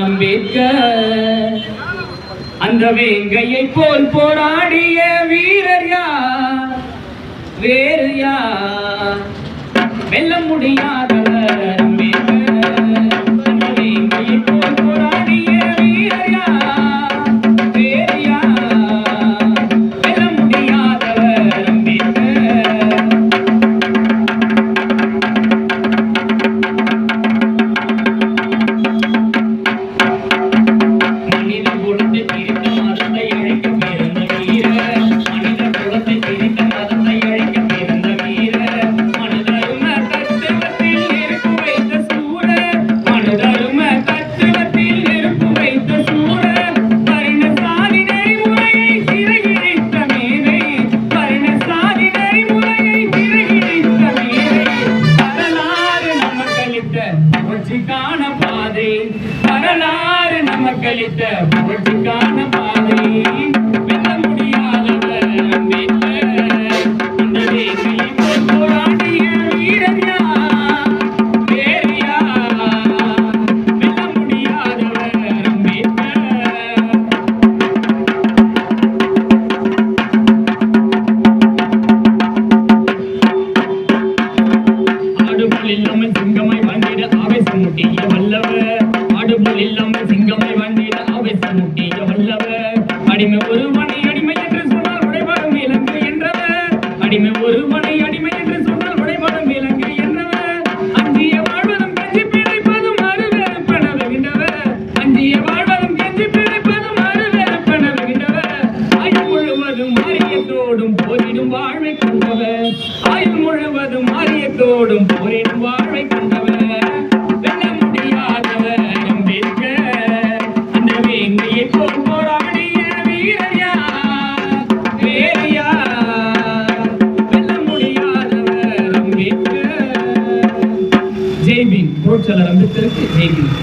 அம்பேத்கர் அந்த வேங்கையை போல் போராடிய வீரர் யார்? வேறு யார்? வெல்ல முடியாதவர் அம்பேத்கர். அந்த வேங்கையை போல் போராடிய வீரர் யார்? வேறு யார்? வெல்ல முடியாதவர் அம்பேத்கர். வரலாறு நமக்களித்த புரட்சிக்கான பாதை. வெல்ல முடியாதவர் அம்பேத்கர். அந்த வேங்கையை போல் போராடிய வீரர் யார்? வேறு யார்? வெல்ல முடியாதவர் அம்பேத்கர். ஆடுபோல் இல்லாமல் சிங்கமாய் வந்திட ஆவேசம் முட்டிய வல்லவர். ஆடுபோல் இல்லாமல் சிங்கமாய் வந்திட ஆவேசம் முட்டிய வல்லவர். அடிமை ஒருவனை அடிமை என்று சொன்னால் உடைபடும் இலங்கை என்றவர். அடிமை ஒருவனை அடிமை என்று சொன்னால் உடைபடும் இலங்கை என்றவர். அஞ்சிய வாழ்வதும் கஞ்சி பிழைப்பதும் அருவருப்பெனவுகின்றவர். அஞ்சிய வாழ்வதும் கஞ்சி பிழைப்பதும் அருவருப்பெனவுகின்றவர். ஆயுள் முழுவதும் ஆரியத்தோடும் போரிடும் வாழ்வை கொண்டவர். ஆயுள் முழுவதும் ஆரியத்தோடும் போரிடும் வாழ்வை கொண்டவர். வெல்ல முடியாதவர் அம்பேத்கர். அந்த வேங்கையை போல் போராடிய வீரர் யார்? வேறு யார்? வெல்ல முடியாதவர் அம்பேத்கர். ஜெய் பீம். புரட்சியாளர் அம்பேத்கருக்கு ஜெய் பீம்.